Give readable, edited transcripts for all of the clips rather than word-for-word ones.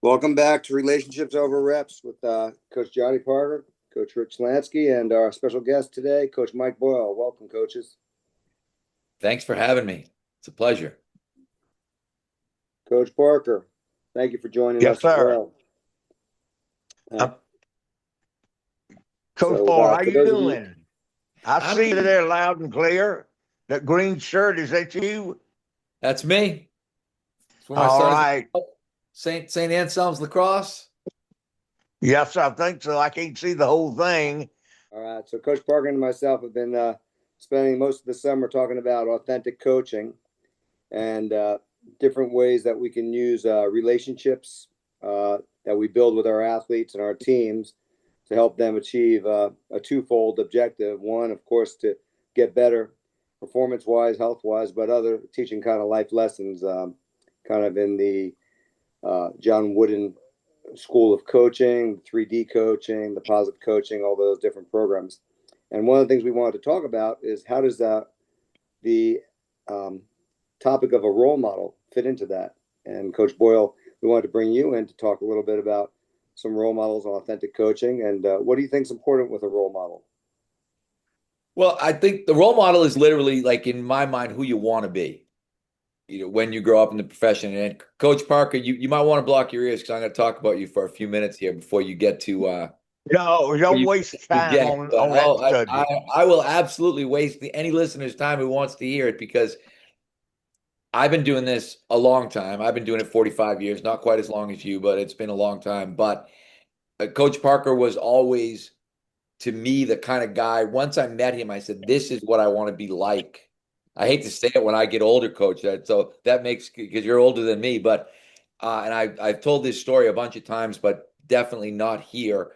Welcome back to Relationships Over Reps with Coach Johnny Parker, Coach Rich Lansky, and our special guest today, Coach Mike Boyle. Welcome, coaches. Thanks for having me. It's a pleasure. Coach Parker, thank you for joining Yes, us as sir. well. Coach Boyle, how for you those of you, doing? I I'm see you good. there loud and clear. That green shirt, is that you? That's me. It's where my All son right. is. St. Anselm's Lacrosse. Yes, I think so. I can't see the whole thing. all right. So Coach Parker and myself have been spending most of the summer talking about authentic coaching and different ways that we can use relationships that we build with our athletes and our teams to help them achieve a twofold objective. One, of course, to get better performance-wise, health-wise, but other teaching kind of life lessons, kind of in the John Wooden school of coaching, 3D coaching, the positive coaching, all those different programs. And one of the things we wanted to talk about is how does the topic of a role model fit into that? And Coach Boyle, we wanted to bring you in to talk a little bit about some role models on authentic coaching. And what do you think is important with a role model? Well, I think the role model is literally, like, in my mind, who you want to be, when you grow up in the profession. And Coach Parker, you might want to block your ears because I'm going to talk about you for a few minutes here before you get to No, don't you waste time reject. But on that subject. I will absolutely waste any listener's time who wants to hear it, because I've been doing this a long time. I've been doing it 45 years, not quite as long as you, but it's been a long time. But Coach Parker was always, to me, the kind of guy. Once I met him, I said, "This is what I want to be like." I hate to say it when I get older, Coach. So that makes, because you're older than me, but and I've told this story a bunch of times, but definitely not here.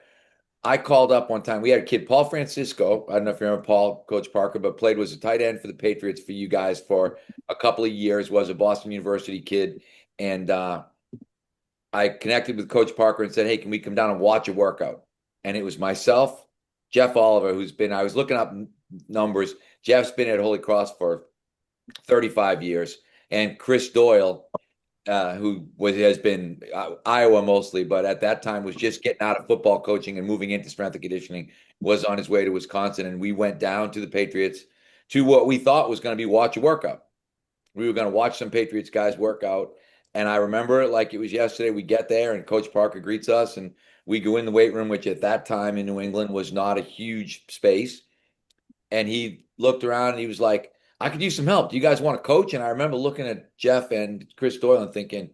I called up one time. We had a kid, Paul Francisco. I don't know if you remember Paul, Coach Parker, but was a tight end for the Patriots for you guys for a couple of years. Was a Boston University kid, and I connected with Coach Parker and said, "Hey, can we come down and watch a workout?" And it was myself, Jeff Oliver, I was looking up numbers. Jeff's been at Holy Cross for 35 years, and Chris Doyle, has been Iowa mostly, but at that time was just getting out of football coaching and moving into strength and conditioning, was on his way to Wisconsin. And we went down to the Patriots to what we thought was going to be watch a workout. We were going to watch some Patriots guys work out. And I remember it like it was yesterday. We get there and Coach Parker greets us, and we go in the weight room, which at that time in New England was not a huge space. And he looked around and he was like, "I could use some help. Do you guys want to coach?" And I remember looking at Jeff and Chris Doyle and thinking,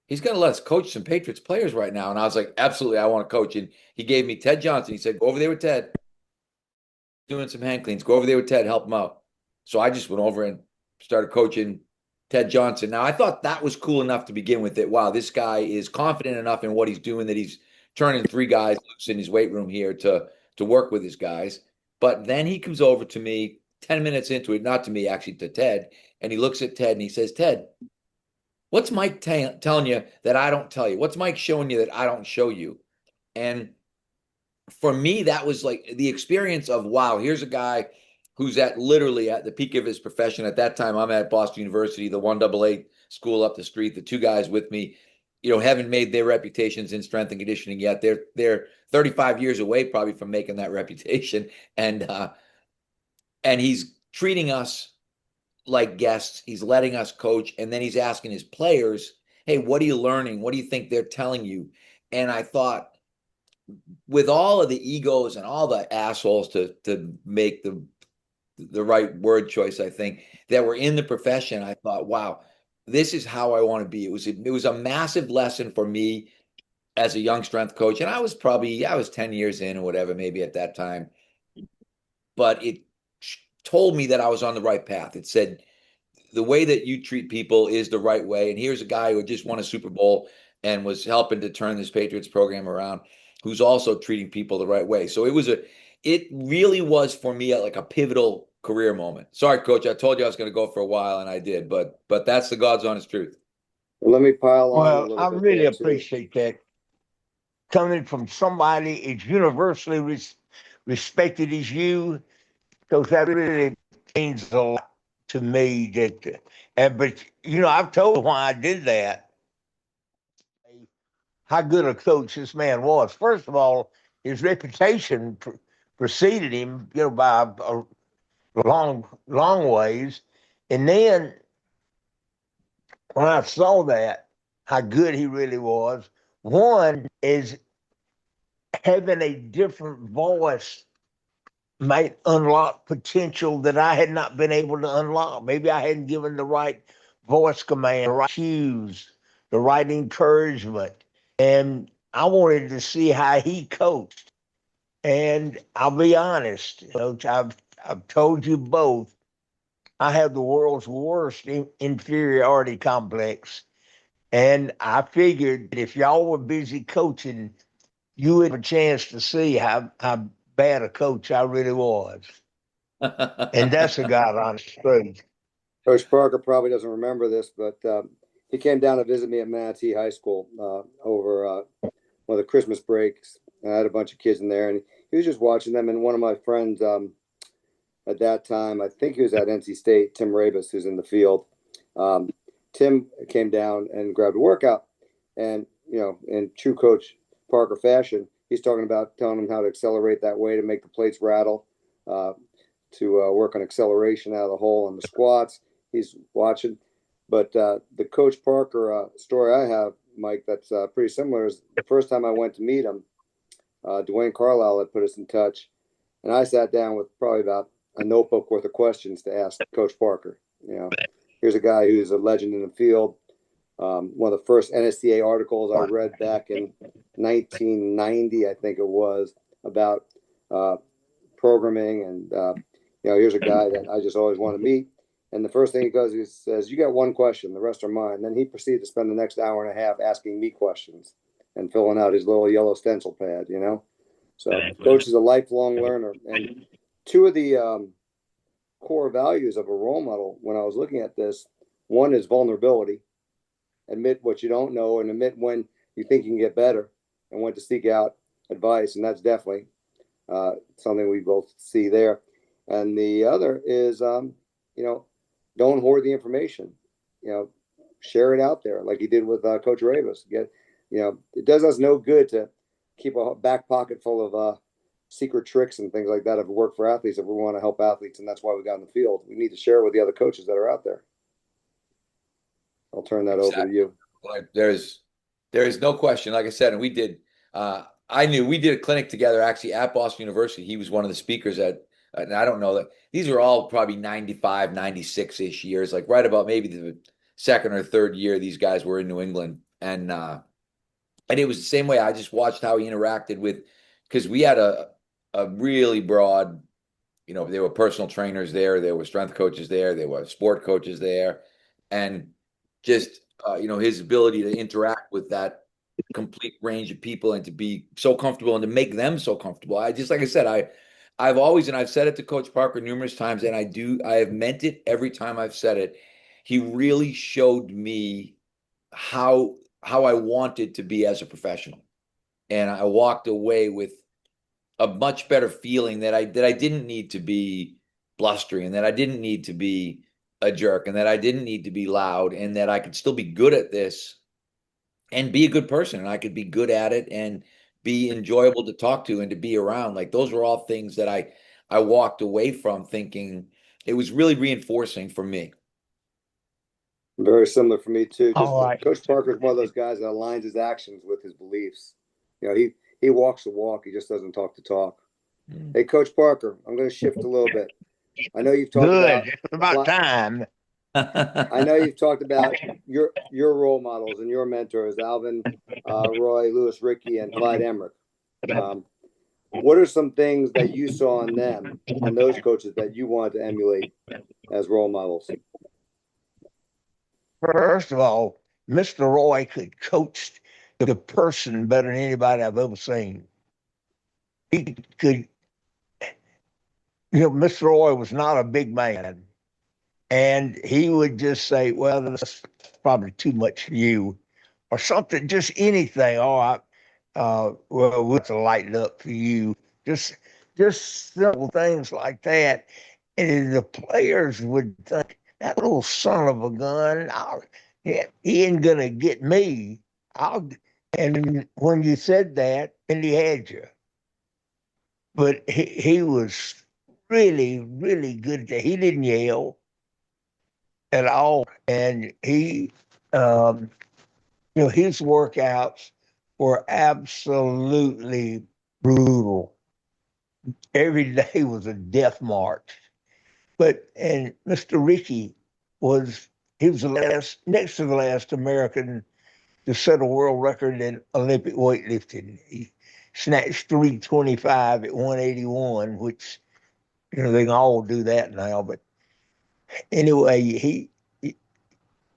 he's going to let us coach some Patriots players right now. And I was like, "Absolutely, I want to coach." And he gave me Ted Johnson. He said, "Go over there with Ted, doing some hand cleans. Go over there with Ted, help him out." So I just went over and started coaching Ted Johnson. Now, I thought that was cool enough to begin with, that, wow, this guy is confident enough in what he's doing that he's turning three guys loose in his weight room here to work with his guys. But then he comes over to me 10 minutes into it, not to me, actually, to Ted, and he looks at Ted and he says, "Ted, what's Mike telling you that I don't tell you? What's Mike showing you that I don't show you?" And for me, that was like the experience of, wow, here's a guy who's literally at the peak of his profession. At that time, I'm at Boston University, the 1AA school up the street. The two guys with me, haven't made their reputations in strength and conditioning yet. They're 35 years away probably from making that reputation. And he's treating us like guests. He's letting us coach, and then he's asking his players, "Hey, what are you learning? What do you think they're telling you?" And I thought, with all of the egos and all the assholes, to make the right word choice, I think, that were in the profession, I thought, wow, this is how I want to be. It was a massive lesson for me as a young strength coach, and I was 10 years in or whatever, maybe at that time, but it told me that I was on the right path. It said, the way that you treat people is the right way. And here's a guy who just won a Super Bowl and was helping to turn this Patriots program around, who's also treating people the right way. So it really was for me like a pivotal career moment. Sorry, Coach, I told you I was going to go for a while, and I did, but that's the God's honest truth. Well, let me pile on a Well, little I bit really there too. appreciate that coming from somebody as universally respected as you, because that really means a lot to me. But I've told why I did that. how good a coach this man was. First of all, his reputation preceded him, by a long ways. And then when I saw that, how good he really was, one is having a different voice might unlock potential that I had not been able to unlock. Maybe I hadn't given the right voice command, the right cues, the right encouragement. And I wanted to see how he coached. And I'll be honest, Coach, I've told you both, I have the world's worst inferiority complex. And I figured if y'all were busy coaching, you would have a chance to see how bad a coach I really was. And that's a God honest truth. Coach Parker probably doesn't remember this, but he came down to visit me at Manatee High School over one of the Christmas breaks. And I had a bunch of kids in there, and he was just watching them. And one of my friends at that time, I think he was at NC State, Tim Rabus, who's in the field. Tim came down and grabbed a workout, and in true Coach Parker fashion, he's talking about telling him how to accelerate that way to make the plates rattle, to work on acceleration out of the hole on the squats. He's watching, but the Coach Parker story I have, Mike, that's pretty similar. Is the first time I went to meet him, Dwayne Carlisle had put us in touch, and I sat down with probably about a notebook worth of questions to ask Coach Parker. Here's a guy who's a legend in the field. One of the first NSCA articles I read back in 1990, I think it was, about programming. And, here's a guy that I just always want to meet. And the first thing he does, he says, "You got one question, the rest are mine." And then he proceeded to spend the next hour and a half asking me questions and filling out his little yellow stencil pad, So Coach is a lifelong learner. And two of the core values of a role model, when I was looking at this, one is vulnerability. Admit what you don't know and admit when you think you can get better and when to seek out advice. And that's definitely something we both see there. And the other is, don't hoard the information, share it out there like he did with Coach Ravis. It does us no good to keep a back pocket full of secret tricks and things like that have worked for athletes if we want to help athletes. And that's why we got in the field. We need to share with the other coaches that are out there. I'll turn that over to you. Well, there is no question. Like I said, and we did, we did a clinic together actually at Boston University. He was one of the speakers and I don't know that these are all probably 95, 96-ish years, like right about maybe the second or third year these guys were in New England. And it was the same way. I just watched how he interacted because we had a really broad, there were personal trainers there were strength coaches there were sport coaches there. And just, his ability to interact with that complete range of people and to be so comfortable and to make them so comfortable. Like I said, I've always, and I've said it to Coach Parker numerous times, and I have meant it every time I've said it. He really showed me how I wanted to be as a professional. And I walked away with a much better feeling that I didn't need to be blustery and that I didn't need to be a jerk and that I didn't need to be loud and that I could still be good at this and be a good person and I could be good at it and be enjoyable to talk to and to be around. Like those were all things that I walked away from thinking it was really reinforcing for me. Very similar for me too. Just All right. Coach Parker is one of those guys that aligns his actions with his beliefs. He walks the walk. He just doesn't talk the talk. Hey, Coach Parker, I'm going to shift a little bit. I know you've talked about time. I know you've talked about your role models and your mentors, Alvin, Roy, Lewis, Ricky, and Clyde Emmerich. What are some things that you saw in them and those coaches that you wanted to emulate as role models? First of all, Mr. Roy could coach the person better than anybody I've ever seen. He could, Mr. Roy was not a big man. And he would just say, "Well, that's probably too much for you," or something, just anything. Well, we'll have to lighten up for you. Just simple things like that. And the players would think, that little son of a gun, he ain't gonna get me. And when you said that, and he had you, but he was really, really good at that. He didn't yell at all. And um, his workouts were absolutely brutal. Every day was a death march. And Mr. Ricky he was the last, next to the last American to set a world record in Olympic weightlifting. He snatched 325 at 181, which, they can all do that now. But anyway,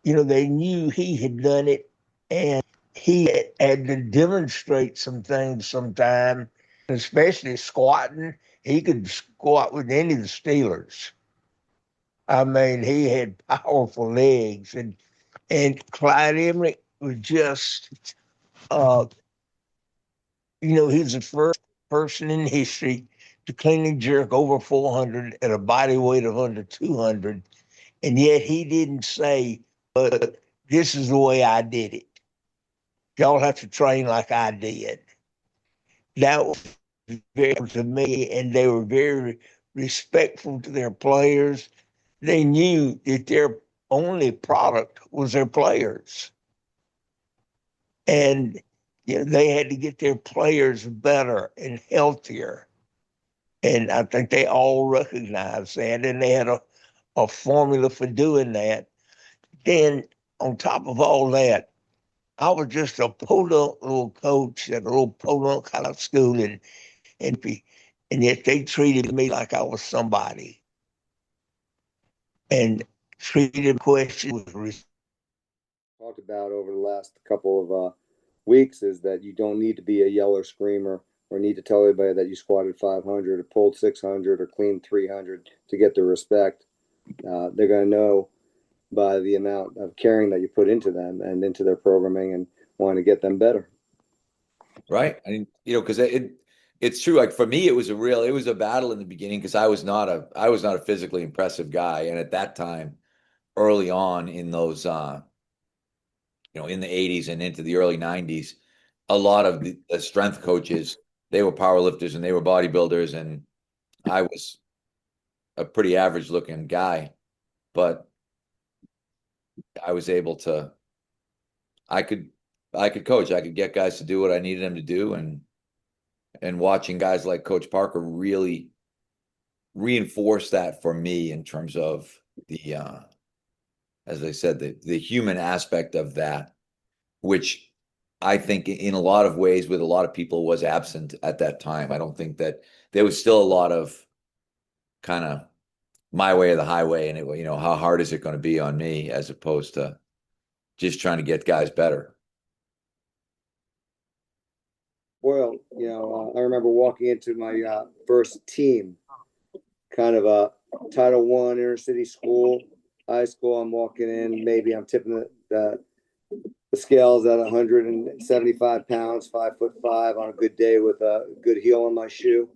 they knew he had done it, and he had to demonstrate some things sometime, especially squatting. He could squat with any of the Steelers. I mean, he had powerful legs, and Clyde Emmerich was just, uh, he's the first person in history to clean and jerk over 400 at a body weight of under 200, and yet he didn't say, "This is the way I did it. Y'all have to train like I did." That was very to me, and they were very respectful to their players. They knew that their only product was their players. And they had to get their players better and healthier. And I think they all recognized that, and they had a formula for doing that. Then, on top of all that, I was just a podunk little coach at a little podunk high school, and yet they treated me like I was somebody, and treated questions with Talked about over the last couple of weeks is that you don't need to be a yeller screamer or need to tell everybody that you squatted 500 or pulled 600 or cleaned 300 to get the respect. They're going to know by the amount of caring that you put into them and into their programming and wanting to get them better. Right. I mean, because it's true. Like for me, it was a battle in the beginning because I was not a physically impressive guy. And at that time, early on in those, in the 80s and into the early 90s, a lot of the strength coaches, they were power lifters and they were bodybuilders. And I was a pretty average looking guy, but I was able to, I could, I could coach. I could get guys to do what I needed them to do. And watching guys like Coach Parker really reinforce that for me in terms of the as I said, the human aspect of that, which I think in a lot of ways with a lot of people was absent at that time. I don't think that there was still a lot of kind of my way or the highway, and how hard is it going to be on me as opposed to just trying to get guys better. Boyle, I remember walking into my first team, kind of a Title I inner city school, high school. I'm walking in, maybe I'm tipping the scales at 175 pounds, 5'5" on a good day with a good heel on my shoe.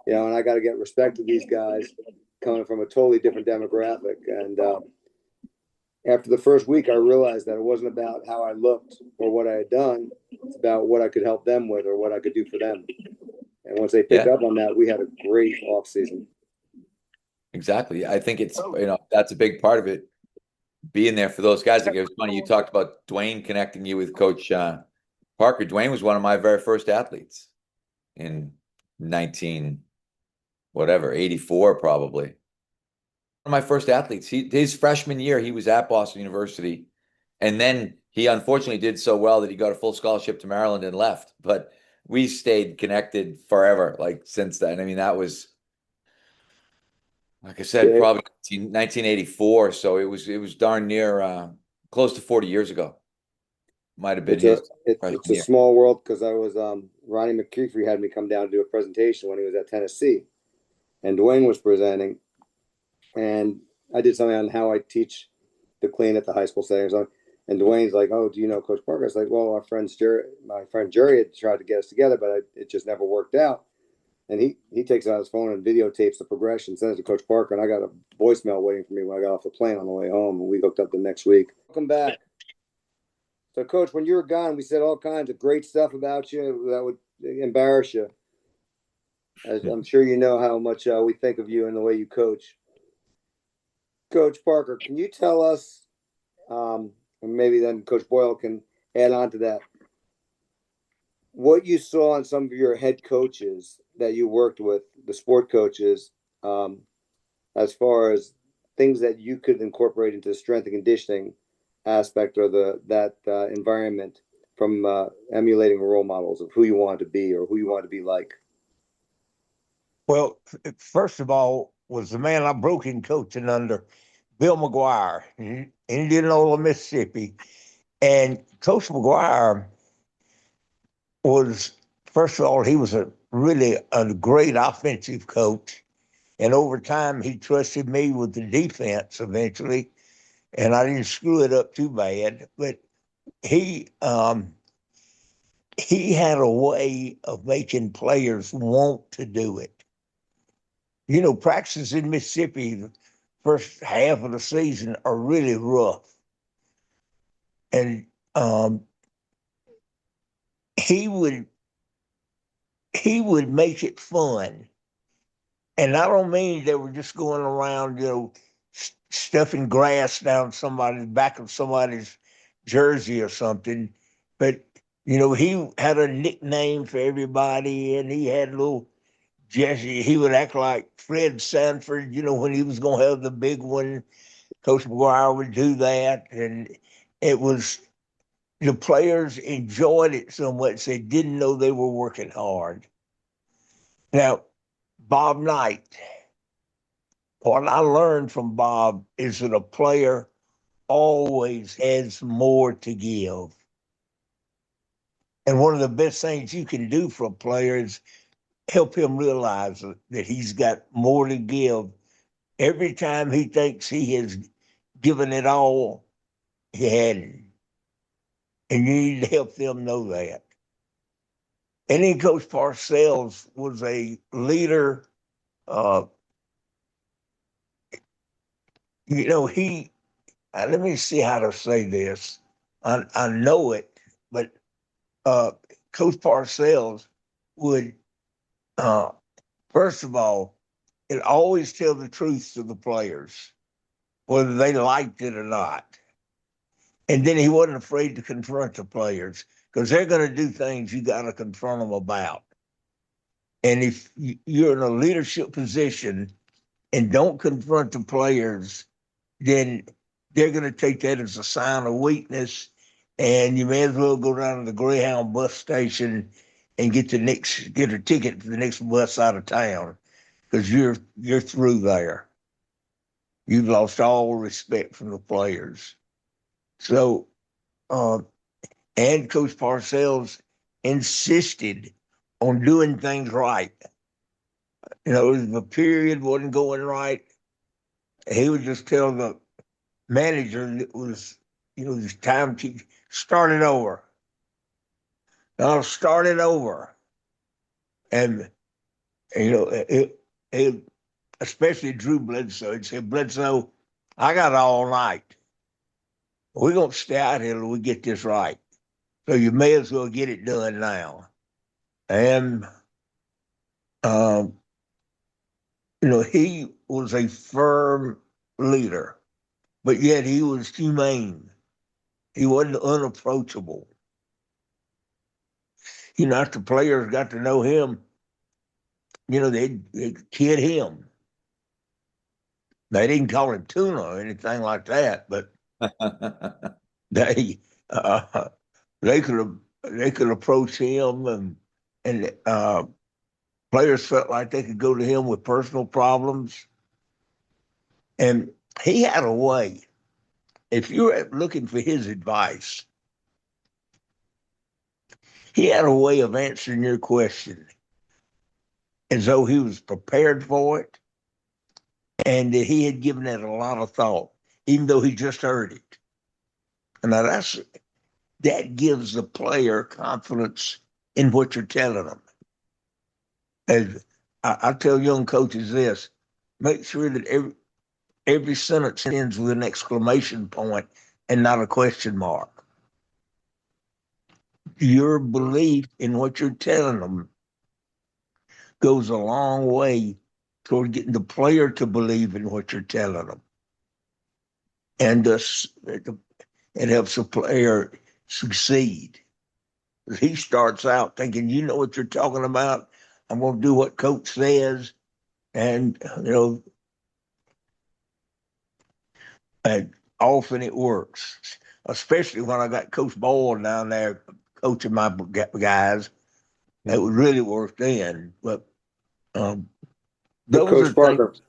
And I got to get respect to these guys coming from a totally different demographic. And after the first week, I realized that it wasn't about how I looked or what I had done. It's about what I could help them with or what I could do for them. And once they picked up on that, we had a great off season. Exactly. I think it's, that's a big part of it, being there for those guys. Like, it was funny. You talked about Dwayne connecting you with Coach Parker. Dwayne was one of my very first athletes in 84, probably. One of my first athletes. His freshman year, he was at Boston University. And then he unfortunately did so well that he got a full scholarship to Maryland and left. But we stayed connected forever, like since then. I mean, that was, like I said, probably 1984. So it was darn near close to 40 years ago. Might have been it's a small world because I was Ronnie McCreefrey had me come down to do a presentation when he was at Tennessee, and Dwayne was presenting, and I did something on how I teach the clean at the high school settings. And Dwayne's like, "Oh, do you know Coach Parker?" I was like, "Well, my friend Jerry had tried to get us together, but it just never worked out." And he takes out his phone and videotapes the progression, sends it to Coach Parker, and I got a voicemail waiting for me when I got off the plane on the way home, and we hooked up the next week. Welcome back. So, Coach, when you were gone, we said all kinds of great stuff about you that would embarrass you. As I'm sure you know how much we think of you and the way you coach. Coach Parker, can you tell us, and maybe then Coach Boyle can add on to that, what you saw in some of your head coaches that you worked with, the sport coaches, um, as far as things that you could incorporate into the strength and conditioning aspect or that environment from emulating role models of who you want to be or who you want to be like. Well, first of all, was the man I broke in coaching under, Bill McGuire, in Indianola, Mississippi. And Coach McGuire was, first of all, he was really a great offensive coach. And over time, he trusted me with the defense eventually. And I didn't screw it up too bad. But he, he had a way of making players want to do it. You know, practices in Mississippi, the first half of the season are really rough. And he would make it fun. And I don't mean they were just going around, stuffing grass down somebody's back of somebody's jersey or something. But, he had a nickname for everybody and he had little Jesse. He would act like Fred Sanford, when he was going to have the big one. Coach McGuire would do that. And it was, the players enjoyed it so much they didn't know they were working hard. Now, Bob Knight, what I learned from Bob is that a player always has more to give. And one of the best things you can do for a player is help him realize that he's got more to give. Every time he thinks he has given it all, he hadn't. And you need to help them know that. And then Coach Parcells was a leader. He, let me see how to say this. I know it, but Coach Parcells would, first of all, it always tell the truth to the players, whether they liked it or not. And then he wasn't afraid to confront the players because they're going to do things you got to confront them about. And if you're in a leadership position and don't confront the players, then they're going to take that as a sign of weakness. And you may as well go down to the Greyhound bus station and get a ticket for the next bus out of town because you're through there. You've lost all respect from the players. So, and Coach Parcells insisted on doing things right. If a period wasn't going right, he would just tell the manager it was, it's time to start it over. I'll start it over. And, it, especially Drew Bledsoe, he'd say, Bledsoe, I got all night. We're going to stay out here till we get this right. So you may as well get it done now. And, he was a firm leader, but yet he was humane. He wasn't unapproachable. After players got to know him, they'd kid him. They didn't call him tuna or anything like that, but they could approach him and players felt like they could go to him with personal problems. And he had a way. If you were looking for his advice, he had a way of answering your question as though he was prepared for it and that he had given it a lot of thought, even though he just heard it. And now that gives the player confidence in what you're telling them. As I tell young coaches this, make sure that every sentence ends with an exclamation point and not a question mark. your belief in what you're telling them goes a long way toward getting the player to believe in what you're telling them. And it helps the player succeed. He starts out thinking, you know what you're talking about. I'm going to do what coach says. And, and often it works, especially when I got Coach Boyle down there coaching my guys. It would really work then. But So those Coach are Parker, things.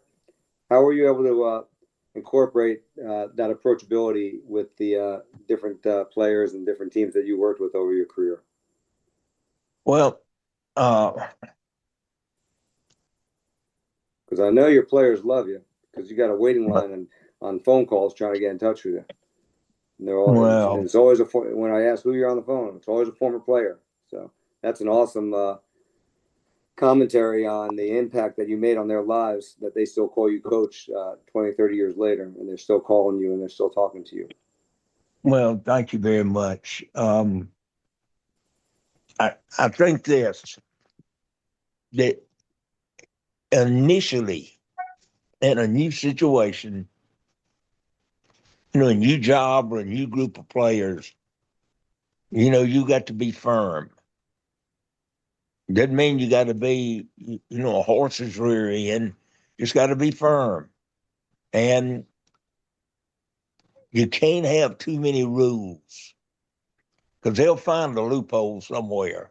how were you able to incorporate that approachability with the different players and different teams that you worked with over your career? Well, Because I know your players love you because you got a waiting line on phone calls trying to get in touch with you. And they're all, and well, it's always when I ask who you're on the phone, it's always a former player. So that's an awesome commentary on the impact that you made on their lives, that they still call you coach 20, 30 years later, and they're still calling you and they're still talking to you. well, thank you very much. I think this, that initially in a new situation, a new job or a new group of players, you got to be firm. Doesn't mean you got to be, a horse's rear end. Just got to be firm. And you can't have too many rules because they'll find a loophole somewhere.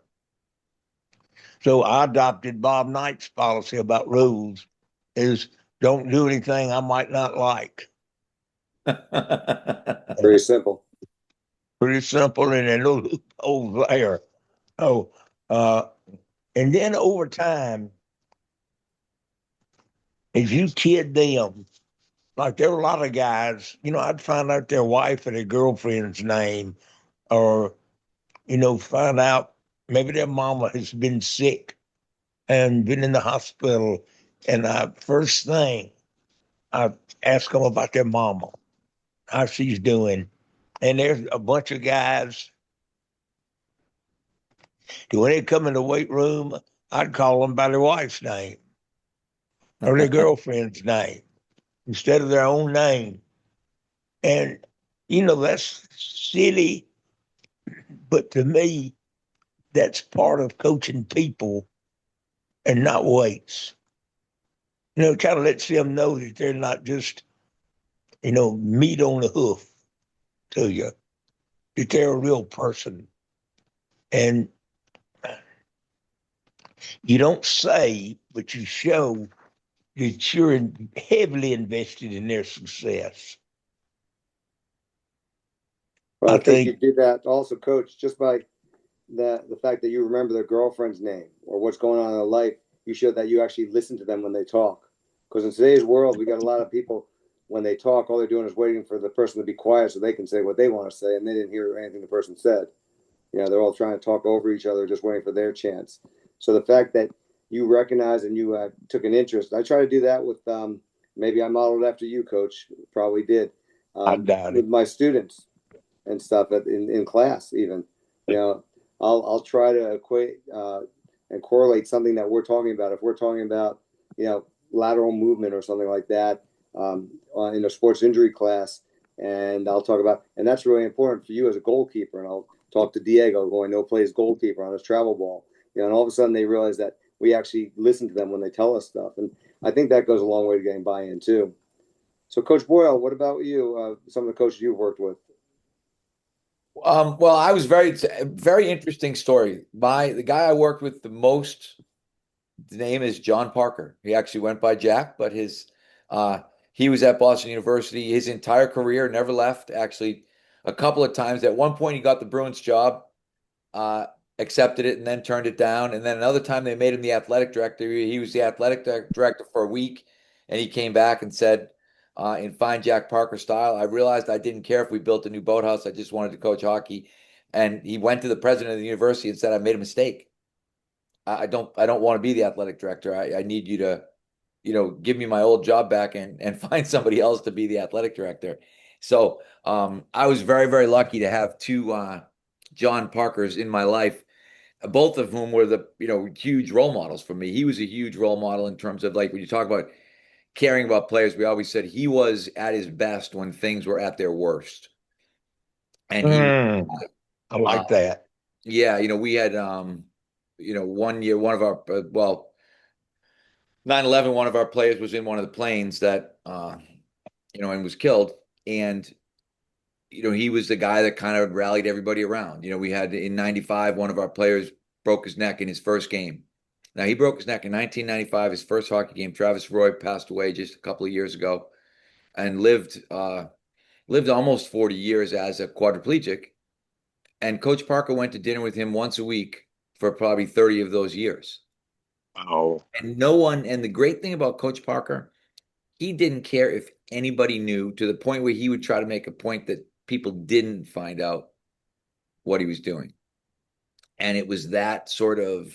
So I adopted Bob Knight's policy about rules is don't do anything I might not like. Pretty simple. Pretty simple, and a little loophole there. Oh, uh, and then over time, as you kid them, like there were a lot of guys, I'd find out their wife or their girlfriend's name, or, find out maybe their mama has been sick and been in the hospital. And first thing, I ask them about their mama, how she's doing. And there's a bunch of guys, when they come in the weight room, I'd call them by their wife's name or their girlfriend's name instead of their own name. And, that's silly, but to me, that's part of coaching people and not weights. It kind of lets them know that they're not just, meat on the hoof to you, that they're a real person. And you don't say, but you show that you're heavily invested in their success. Well, I I think you think did that also, Coach, just by the fact that you remember their girlfriend's name or what's going on in their life. You showed that you actually listen to them when they talk. Because in today's world, we got a lot of people, when they talk, all they're doing is waiting for the person to be quiet so they can say what they want to say, and they didn't hear anything the person said. They're all trying to talk over each other, just waiting for their chance. So the fact that you recognize and you took an interest, I try to do that with, maybe I modeled after you, Coach, probably did, I doubt with it. my students and stuff in class even. You know, I'll try to equate and correlate something that we're talking about. If we're talking about, lateral movement or something like that, in a sports injury class, and I'll talk about, and that's really important for you as a goalkeeper. And I'll talk to Diego, who I know plays goalkeeper on his travel ball. And all of a sudden they realize that we actually listen to them when they tell us stuff. And I think that goes a long way to getting buy-in too. So, Coach Boyle, what about you? Some of the coaches you've worked with. Well, I was very interesting story. The guy I worked with the most, the name is John Parker. He actually went by Jack, but uh, he was at Boston University his entire career, never left. Actually, a couple of times. At one point, he got the Bruins job, uh, accepted it, and then turned it down. And then another time, they made him the athletic director. He was the athletic director for a week, and he came back and said, in fine Jack Parker style, I realized I didn't care if we built a new boathouse. I just wanted to coach hockey. And he went to the president of the university and said, I made a mistake. I don't want to be the athletic director. I need you to, give me my old job back and find somebody else to be the athletic director. So I was very, very lucky to have John Parkers in my life, both of whom were the, huge role models for me. He was a huge role model in terms of, like, when you talk about caring about players, we always said he was at his best when things were at their worst. And I like that. yeah, we had, one year, one of our, 9/11, one of our players was in one of the planes that, and was killed. And, he was the guy that kind of rallied everybody around. We had in 95, one of our players broke his neck in his first game. Now, he broke his neck in 1995, his first hockey game. Travis Roy passed away just a couple of years ago and lived almost 40 years as a quadriplegic. And Coach Parker went to dinner with him once a week for probably 30 of those years. Oh, And and the great thing about Coach Parker, he didn't care if anybody knew, to the point where he would try to make a point that people didn't find out what he was doing. And it was that sort of,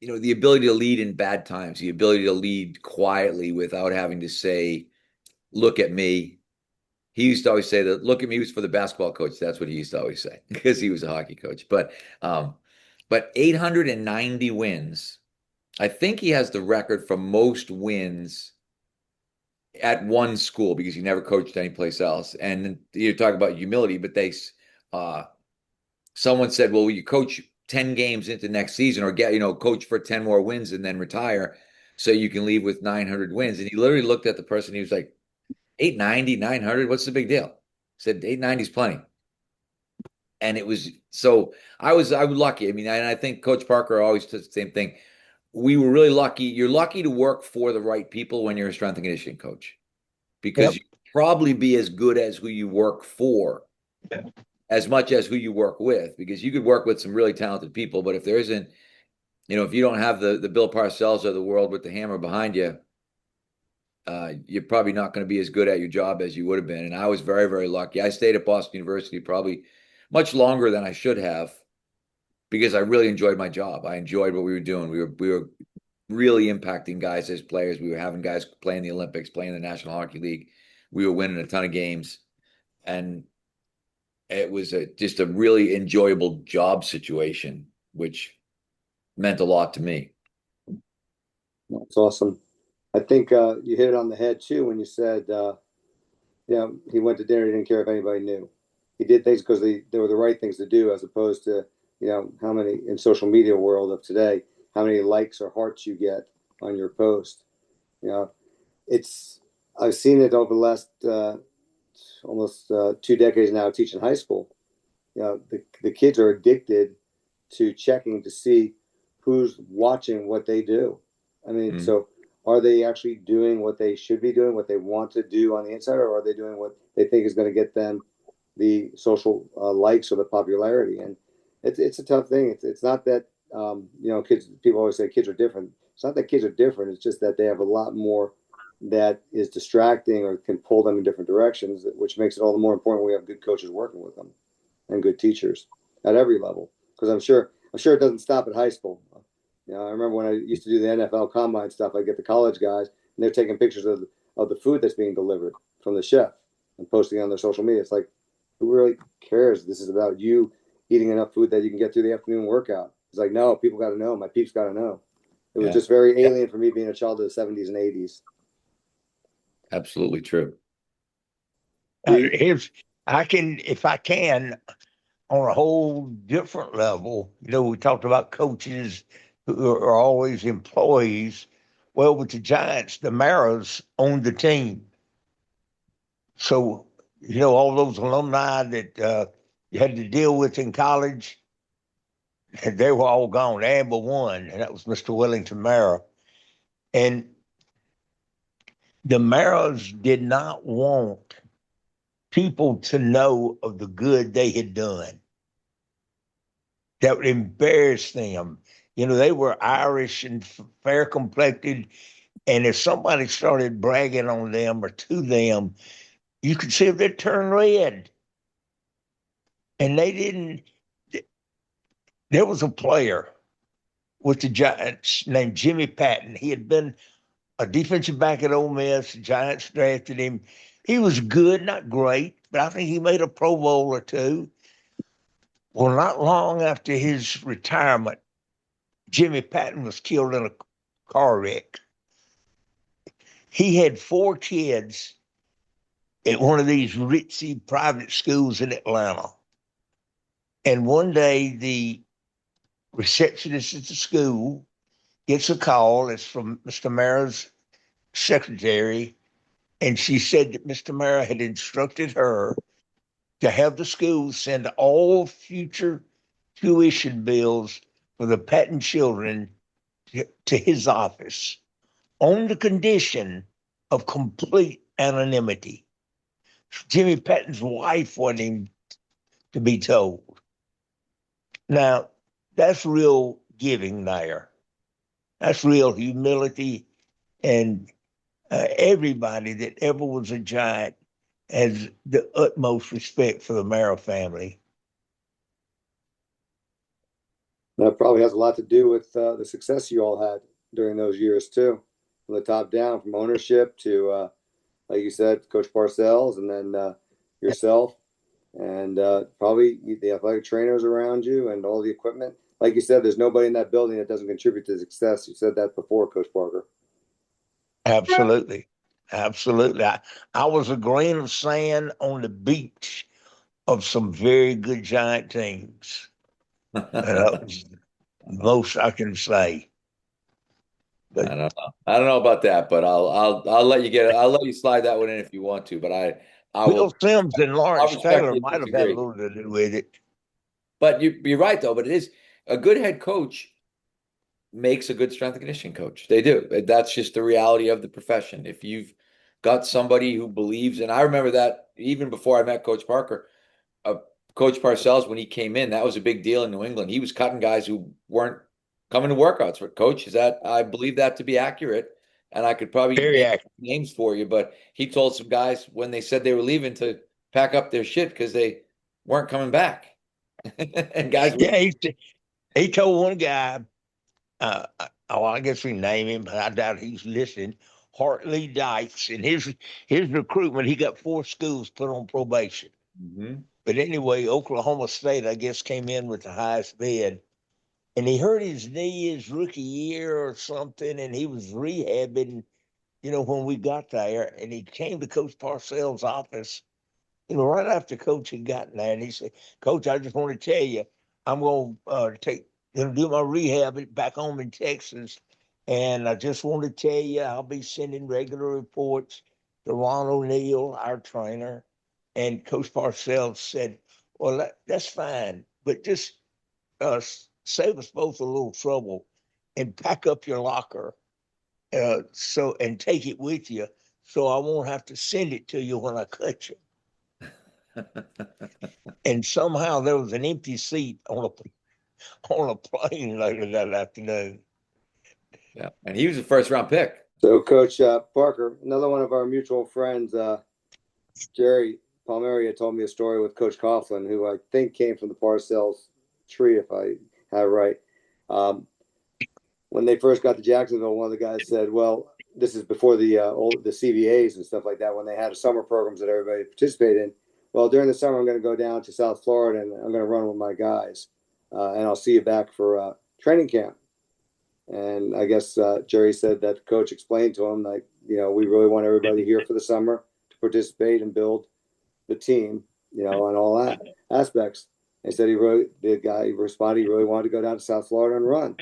the ability to lead in bad times, the ability to lead quietly without having to say, look at me. He used to always say that, look at me was for the basketball coach. That's what he used to always say, because he was a hockey coach. But 890 wins. I think he has the record for most wins at one school, because he never coached anyplace else. And you talk about humility, but someone said, well, will you coach 10 games into next season, or coach for 10 more wins and then retire so you can leave with 900 wins? And he literally looked at the person. He was like, 890, 900, what's the big deal? Said 890 is plenty. And it was, so I was lucky. I mean, and I think Coach Parker always does the same thing. We were really lucky. You're lucky to work for the right people when you're a strength and conditioning coach, because you probably be as good as who you work for, as much as who you work with, because you could work with some really talented people, but if there isn't, if you don't have the Bill Parcells of the world with the hammer behind you, you're probably not going to be as good at your job as you would have been. And I was very, very lucky. I stayed at Boston University probably much longer than I should have, because I really enjoyed my job. I enjoyed what we were doing. We were really impacting guys as players. We were having guys playing the Olympics, playing the National Hockey League. We were winning a ton of games, and it was just a really enjoyable job situation, which meant a lot to me. That's awesome. I think you hit it on the head too when you said, he went to dinner. He didn't care if anybody knew. He did things because they were the right things to do, as opposed to, how many in social media world of today, how many likes or hearts you get on your post. I've seen it over the last almost 2 decades now teaching high school. The kids are addicted to checking to see who's watching what they do. I mean, so are they actually doing what they should be doing, what they want to do on the inside, or are they doing what they think is going to get them the social likes or the popularity? And it's a tough thing. It's not that, kids, people always say kids are different. It's not that kids are different. It's just that they have a lot more that is distracting or can pull them in different directions, which makes it all the more important we have good coaches working with them and good teachers at every level. Because I'm sure it doesn't stop at high school. I remember when I used to do the NFL combine stuff, I get the college guys, and they're taking pictures of the food that's being delivered from the chef and posting it on their social media. It's like, who really cares? This is about you eating enough food that you can get through the afternoon workout. It's like, no, people got to know. My peeps got to know. It was just very alien for me being a child of the 70s and 80s. Absolutely true. If I can, on a whole different level, we talked about coaches who are always employees. Well, with the Giants, the Maras owned the team. So, all those alumni that you had to deal with in college, they were all gone. They had but one, and that was Mr. Wellington Mara. And the Maras did not want people to know of the good they had done. That would embarrass them. They were Irish and fair complected. And if somebody started bragging on them or to them, you could see if they'd turn red. And they didn't. There was a player with the Giants named Jimmy Patton. He had been a defensive back at Ole Miss. The Giants drafted him. He was good, not great, but I think he made a Pro Bowl or two. Well, not long after his retirement, Jimmy Patton was killed in a car wreck. He had 4 kids at one of these ritzy private schools in Atlanta. And one day, the receptionist at the school gets a call. It's from Mr. Mara's secretary. And she said that Mr. Mara had instructed her to have the school send all future tuition bills for the Patton children to his office on the condition of complete anonymity. Jimmy Patton's wife wanted him to be told. Now, that's real giving there. That's real humility. And everybody that ever was a Giant has the utmost respect for the Mara family. That probably has a lot to do with the success you all had during those years too, from the top down, from ownership to, like you said, Coach Parcells, and then yourself, and probably the athletic trainers around you, and all the equipment. Like you said, there's nobody in that building that doesn't contribute to the success. You said that before, Coach Parker. Absolutely. Absolutely. I was a grain of sand on the beach of some very good Giant teams. And that was the most I can say. I don't know. I don't know about that, but I'll let you get it. I'll let you slide that one in if you want to, but I Bill will. Sims and I'll Lawrence Taylor respectfully might have had a disagree. little to do with it. But you're right though. But it is a good head coach makes a good strength and conditioning coach. They do. That's just the reality of the profession. If you've got somebody who believes, and I remember that even before I met Coach Parker, uh, Coach Parcells, when he came in, that was a big deal in New England. He was cutting guys who weren't coming to workouts. But Coach, is that I believe that to be accurate, and I could probably Very name accurate. names for you. But he told some guys when they said they were leaving to pack up their shit because they weren't coming back, and guys would. Yeah, he told one guy, I guess we name him, but I doubt he's listening. Hartley Dykes, in his recruitment, he got 4 schools put on probation. Mhm. But anyway, Oklahoma State, I guess, came in with the highest bid. And he hurt his knee his rookie year or something, and he was rehabbing, when we got there. And he came to Coach Parcells' office, right after Coach had gotten there. And he said, Coach, I just want to tell you, I'm going to do my rehab back home in Texas. And I just want to tell you, I'll be sending regular reports to Ron O'Neill, our trainer. And Coach Parcells said, well, that's fine, but just uh, save us both a little trouble and pack up your locker and take it with you so I won't have to send it to you when I cut you. And somehow there was an empty seat on a plane later that afternoon. Yeah, and he was a first round pick. So, Coach Parker, another one of our mutual friends, Jerry Palmieri, had told me a story with Coach Coughlin, who I think came from the Parcells tree, if I have it right. When they first got to Jacksonville, one of the guys said, "Well, this is before the CVAs and stuff like that. When they had summer programs that everybody participated in. Well, during the summer, I'm going to go down to South Florida and I'm going to run with my guys, and I'll see you back for training camp." And I guess Jerry said that the coach explained to him, like, we really want everybody here for the summer to participate and build the team, and all that aspects. He said the guy responded, he really wanted to go down to South Florida and run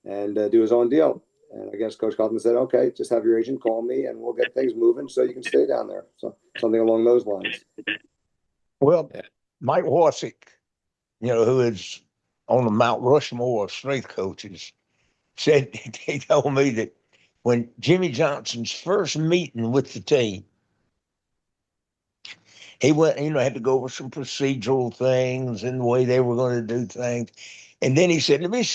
and do his own deal. And I guess Coach Kaufman said, okay, just have your agent call me and we'll get things moving so you can stay down there. So something along those lines. Well, Mike Warsick, who is on the Mount Rushmore of strength coaches, said he told me that when Jimmy Johnson's first meeting with the team, he went, had to go over some procedural things and the way they were going to do things. And then he said, let me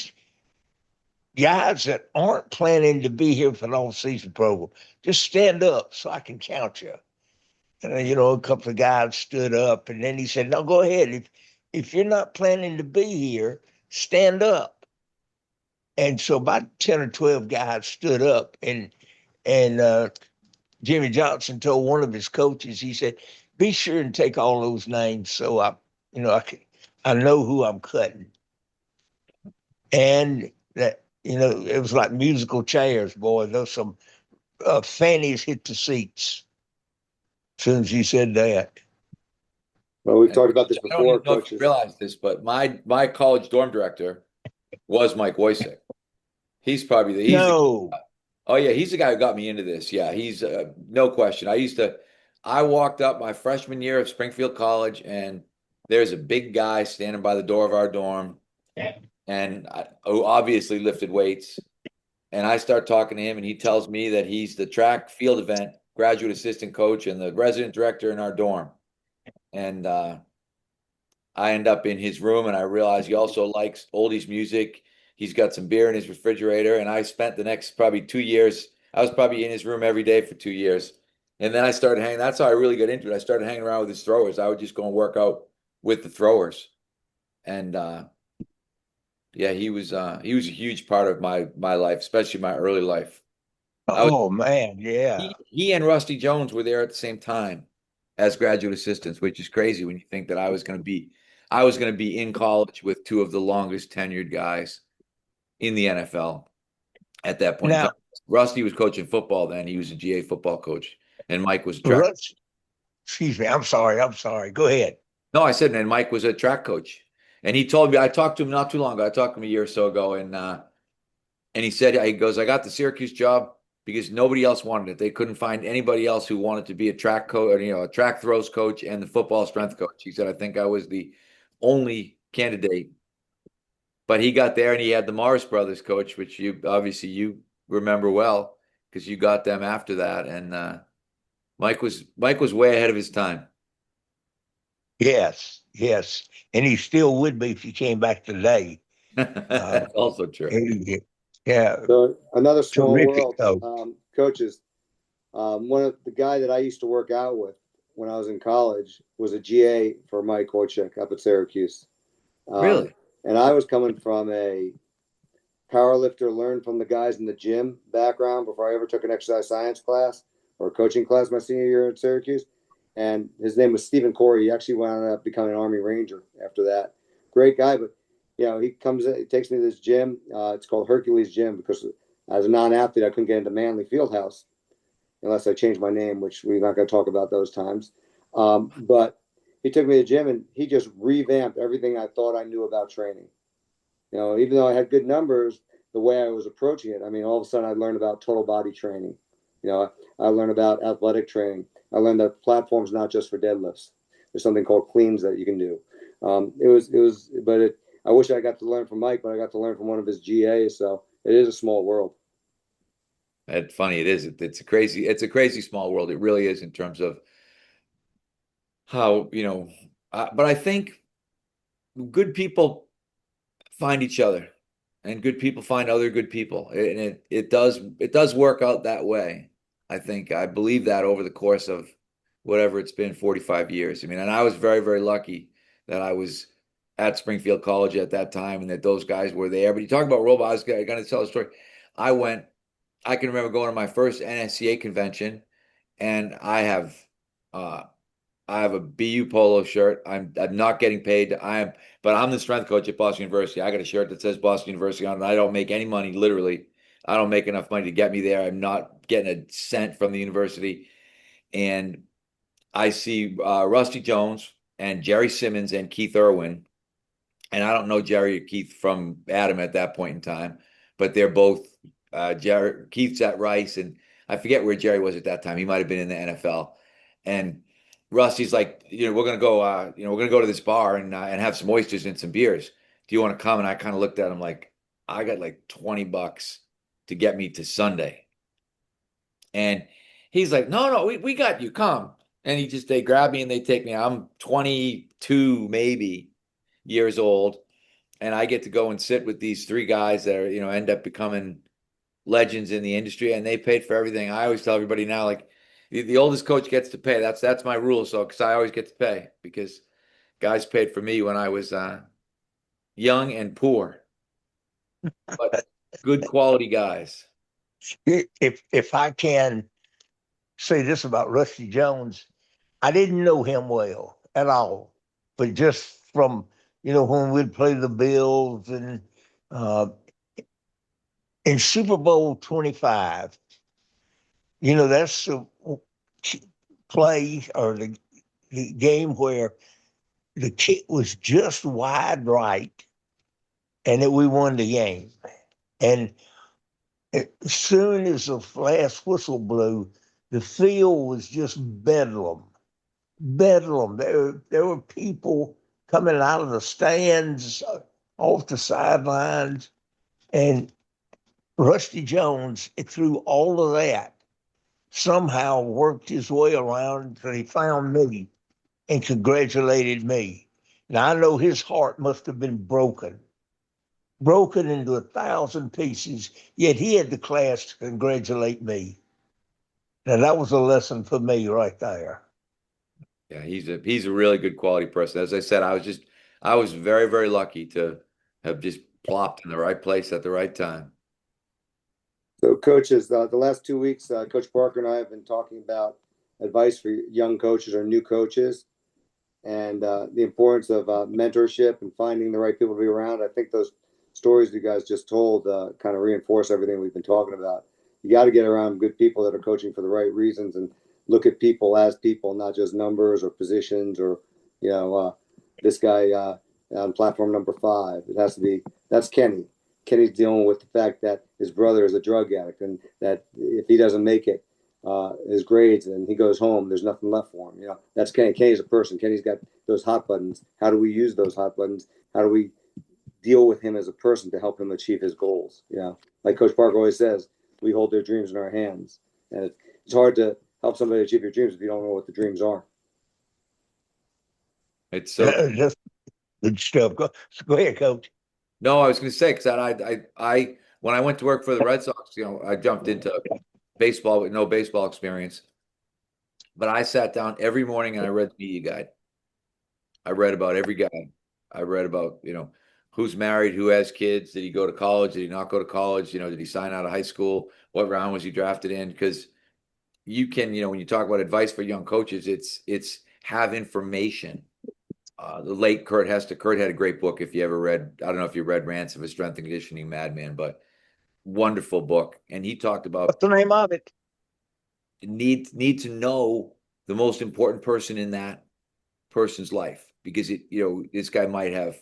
guys that aren't planning to be here for the all-season program, just stand up so I can count you. And a couple of guys stood up, and then he said, "No, go ahead. If you're not planning to be here, stand up." And so about 10 or 12 guys stood up, and Jimmy Johnson told one of his coaches, he said, "Be sure and take all those names so I can I know who I'm cutting. And that, it was like musical chairs, boy. Those some fannies hit the seats as soon as you said that. Well, we've And talked about this I don't before, even know if you coaches. realize this, but my college dorm director was Mike Boyle. He's the No. oh yeah, he's the guy who got me into this. Yeah, he's no question. I walked up my freshman year of Springfield College, and there's a big guy standing by the door of our dorm, and who obviously lifted weights. And I start talking to him, and he tells me that he's the track field event graduate assistant coach and the resident director in our dorm. And I end up in his room, and I realize he also likes oldies music. He's got some beer in his refrigerator, and I spent the next probably 2 years. I was probably in his room every day for 2 years, and then I started hanging. That's how I really got into it. I started hanging around with his throwers. I would just go and work out with the throwers, and yeah, he was a huge part of my life, especially my early life. I was Oh man, yeah. he and Rusty Jones were there at the same time as graduate assistants, which is crazy when you think that I was going to be in college with two of the longest tenured guys in the NFL at that point in Now, time. Rusty was coaching football then. He was a GA football coach, and Mike was a track. Russ, excuse me. I'm sorry. I'm sorry. Go ahead. No, I said, and Mike was a track coach. And he told me, I talked to him not too long ago. I talked to him a year or so ago, and he said, he goes, I got the Syracuse job because nobody else wanted it. They couldn't find anybody else who wanted to be a track coach, a track throws coach and the football strength coach. He said, I think I was the only candidate. But he got there and he had the Morris brothers coach, which you remember well because you got them after that. And Mike was way ahead of his time. Yes, yes. And he still would be if he came back today. That's also true. Yeah, So another small terrific world, coach. coaches. One of the guy that I used to work out with when I was in college was a GA for Mike Wojcik up at Syracuse. Um, Really? and I was coming from a powerlifter, learned from the guys in the gym background before I ever took an exercise science class or a coaching class my senior year at Syracuse. And his name was Stephen Corey. He actually wound up becoming an Army Ranger after that. Great guy, but he comes in, he takes me to this gym. It's called Hercules Gym because as a non-athlete, I couldn't get into Manly Fieldhouse unless I changed my name, which we're not going to talk about those times. But he took me to the gym and he just revamped everything I thought I knew about training. Even though I had good numbers, the way I was approaching it, I mean, all of a sudden I learned about total body training. I learned about athletic training. I learned that platform's not just for deadlifts. There's something called cleans that you can do. I wish I got to learn from Mike, but I got to learn from one of his GAs. So it is a small world. It's funny. It is. It's a crazy small world. It really is in terms of how, but I think good people find each other and good people find other good people. And it does work out that way. I believe that over the course of whatever it's been, 45 years. I mean, and I was very, very lucky that I was at Springfield College at that time and that those guys were there. But you talk about robots, I was going to tell a story. I went, I can remember going to my first NSCA convention and uh I have a BU polo shirt. I'm not getting paid. But I'm the strength coach at Boston University. I got a shirt that says Boston University on it. I don't make any money, literally. I don't make enough money to get me there. I'm not getting a cent from the university. And I see Rusty Jones and Jerry Simmons and Keith Irwin. And I don't know Jerry or Keith from Adam at that point in time, but they're both Jerry. Keith's at Rice, and I forget where Jerry was at that time. He might have been in the NFL. And Rusty's like, we're gonna go to this bar and have some oysters and some beers. Do you want to come? And I kind of looked at him like, I got like $20 to get me to Sunday. And he's like, no, no, we got you. Come. And they grab me and they take me. I'm 22 maybe years old, and I get to go and sit with these three guys that end up becoming legends in the industry, and they paid for everything. I always tell everybody now, like the oldest coach gets to pay. That's my rule. So because I always get to pay because guys paid for me when I was young and poor, but good quality guys. If I can say this about Rusty Jones, I didn't know him well at all, but just from when we'd play the Bills and uh, in Super Bowl 25, that's the play or the game where the kick was just wide right and that we won the game. And as soon as the last whistle blew, the field was just bedlam. Bedlam. There were people coming out of the stands, off the sidelines, and Rusty Jones, through all of that, somehow worked his way around until he found me and congratulated me. Now I know his heart must have been broken into 1,000 pieces, yet he had the class to congratulate me. Now that was a lesson for me right there. Yeah, he's a really good quality person. As I said, I was very, very lucky to have just plopped in the right place at the right time. So, coaches, the last 2 weeks, Coach Parker and I have been talking about advice for young coaches or new coaches, and the importance of mentorship and finding the right people to be around. I think those stories you guys just told kind of reinforce everything we've been talking about. You got to get around good people that are coaching for the right reasons and look at people as people, not just numbers or positions or, this guy on platform number 5. It has to be, that's Kenny. Kenny's dealing with the fact that his brother is a drug addict and that if he doesn't make it, his grades and he goes home, there's nothing left for him. That's Kenny. Kenny's a person. Kenny's got those hot buttons. How do we use those hot buttons? How do we deal with him as a person to help him achieve his goals? Like Coach Parker always says, we hold their dreams in our hands. And it's hard to help somebody achieve your dreams if you don't know what the dreams are. It's so Just good stuff. Go ahead, Coach. No, I was going to say because I when I went to work for the Red Sox, I jumped into baseball with no baseball experience, but I sat down every morning and I read the media guide. I read about every guy. I read about who's married, who has kids, did he go to college, did he not go to college, did he sign out of high school, what round was he drafted in? Because you can, when you talk about advice for young coaches, it's have information. The late Kurt Hester. Kurt had a great book. If you ever read, I don't know if you read Rants of a Strength and Conditioning Madman, but wonderful book. And he talked about What's the name of it? need to know the most important person in that person's life because this guy might have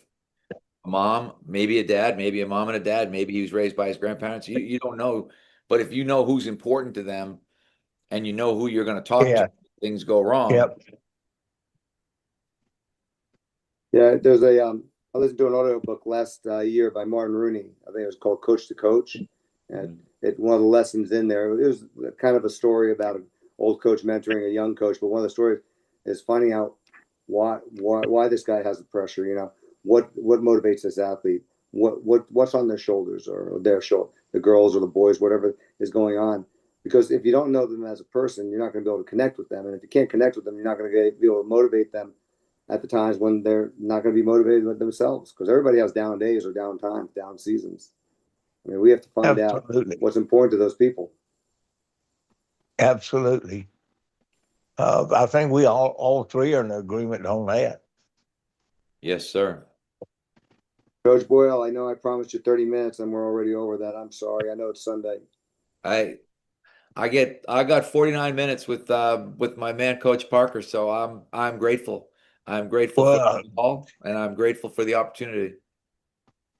a mom, maybe a dad, maybe a mom and a dad, maybe he was raised by his grandparents. You don't know, but if you know who's important to them and you know who you're going to talk to, things go wrong. Yep. Yeah, there's I listened to an audio book last year by Martin Rooney. I think it was called Coach to Coach. And one of the lessons in there, it was kind of a story about an old coach mentoring a young coach. But one of the stories is finding out why this guy has the pressure. What motivates this athlete? What's on their shoulders or their shoulder, the girls or the boys, whatever is going on. Because if you don't know them as a person, you're not going to be able to connect with them. And if you can't connect with them, you're not going to be able to motivate them at the times when they're not going to be motivated with themselves, because everybody has down days or down times, down seasons. I mean, we have to find out what's important to those people. Absolutely. I think we all three are in agreement on that. Yes, sir. Coach Boyle, I know I promised you 30 minutes and we're already over that. I'm sorry. I know it's Sunday. I got 49 minutes with my man Coach Parker, so I'm grateful. I'm grateful for the call, and I'm grateful for the opportunity.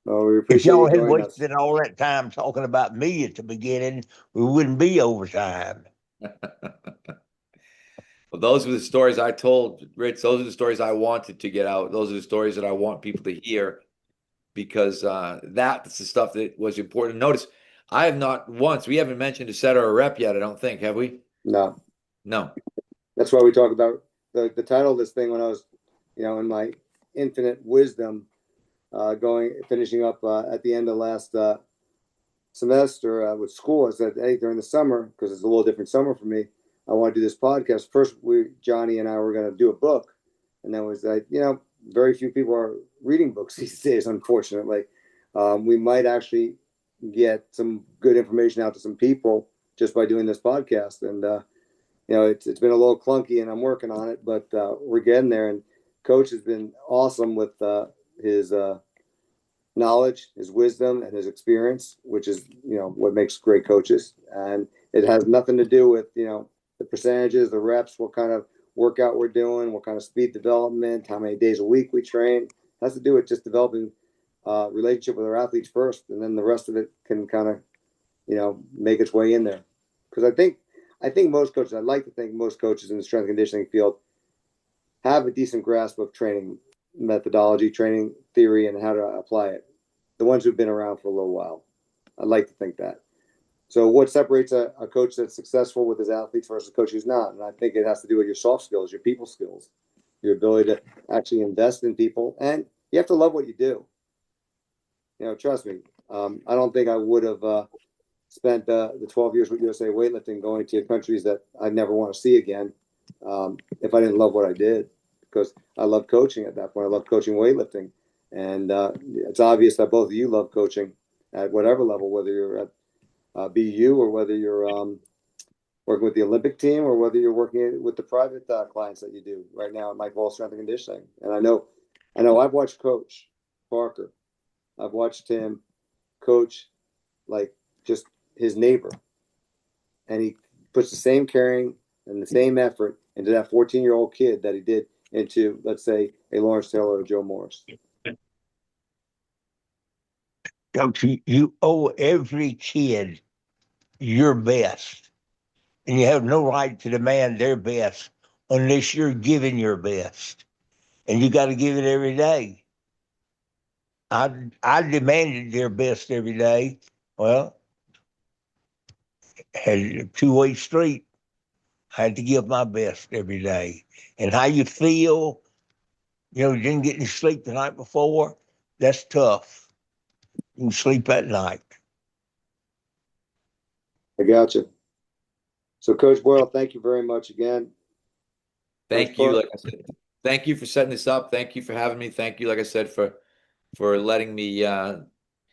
Oh, we appreciate you joining us. If y'all had wasted all that time talking about me at the beginning, we wouldn't be overtime. Well, those were the stories I told, Rich. Those are the stories I wanted to get out. Those are the stories that I want people to hear because that's the stuff that was important. Notice, I have not once, we haven't mentioned a set or a rep yet, I don't think, have we? No. No. That's why we talk about the title of this thing when I was, in my infinite wisdom, finishing up at the end of last semester with school. I said, hey, during the summer, because it's a little different summer for me, I want to do this podcast. First, Johnny and I were going to do a book. And then was like, very few people are reading books these days, unfortunately. We might actually get some good information out to some people just by doing this podcast. And, it's been a little clunky and I'm working on it, but we're getting there. And Coach has been awesome with his knowledge, his wisdom, and his experience, which is, what makes great coaches. And it has nothing to do with, the percentages, the reps, what kind of workout we're doing, what kind of speed development, how many days a week we train. It has to do with just developing relationship with our athletes first, and then the rest of it can kind of, make its way in there. Because I think most coaches, I'd like to think most coaches in the strength and conditioning field have a decent grasp of training methodology, training theory, and how to apply it. The ones who've been around for a little while. I'd like to think that. So what separates a coach that's successful with his athletes versus a coach who's not? And I think it has to do with your soft skills, your people skills, your ability to actually invest in people. And you have to love what you do. Trust me. I don't think I would have spent the 12 years with USA Weightlifting going to countries that I never want to see again if I didn't love what I did, because I love coaching at that point. I love coaching weightlifting. And it's obvious that both of you love coaching at whatever level, whether you're at BU or whether you're working with the Olympic team or whether you're working with the private clients that you do right now at Mike Boyle Strength and Conditioning. And I know I've watched Coach Parker. I've watched him coach like just his neighbor. And he puts the same caring and the same effort into that 14-year-old kid that he did into, let's say, a Lawrence Taylor or Joe Morris. Coach, you owe every kid your best, and you have no right to demand their best unless you're giving your best, and you got to give it every day. I demanded their best every day. Well, had a two-way street. I had to give my best every day. And how you feel, you didn't get any sleep the night before, that's tough. You can sleep at night. I got you. So, Coach Boyle, thank you very much again. Thank you. Like I said, thank you for setting this up. Thank you for having me. Thank you, like I said, for letting me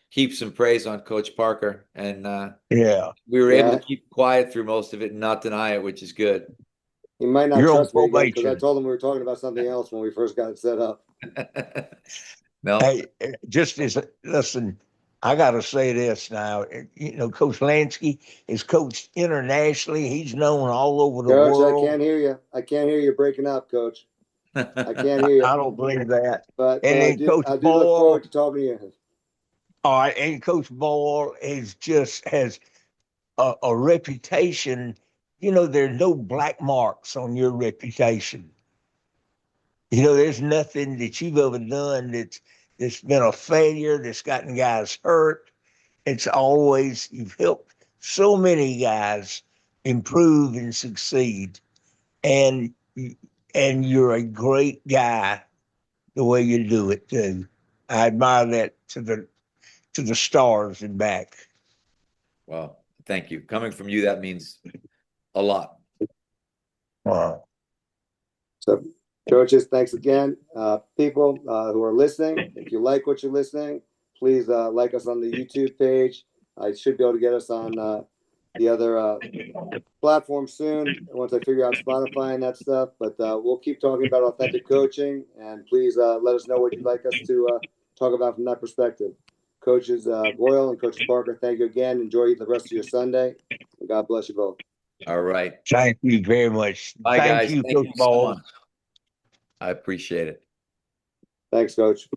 heap some praise on Coach Parker. And yeah, we were able to keep quiet through most of it and not deny it, which is good. He might not You're trust me again because I told him we were talking about something else when we first got it set up. No. Hey, listen, I got to say this now. Coach Lansky is coached internationally. He's known all over the world. Coach, I can't hear you. I can't hear you breaking up, Coach. I can't hear you. I don't believe that. But I do look forward to talking to you. All right, and Coach Boyle has a reputation. There's no black marks on your reputation. There's nothing that you've ever done that's been a failure, that's gotten guys hurt. It's always, you've helped so many guys improve and succeed. And you're a great guy the way you do it too. I admire that to the stars and back. Well, thank you. Coming from you, that means a lot. Wow. So, coaches, thanks again. People who are listening, if you like what you're listening, please like us on the YouTube page. I should be able to get us on the other platform soon once I figure out Spotify and that stuff. But we'll keep talking about authentic coaching, and please let us know what you'd like us to talk about from that perspective. Coaches Boyle and Coaches Parker, thank you again. Enjoy the rest of your Sunday, and God bless you both. All right. Thank you very much. Bye, guys. Thank you, Thank Coach you so Boyle. much. I appreciate it. Thanks, Coach.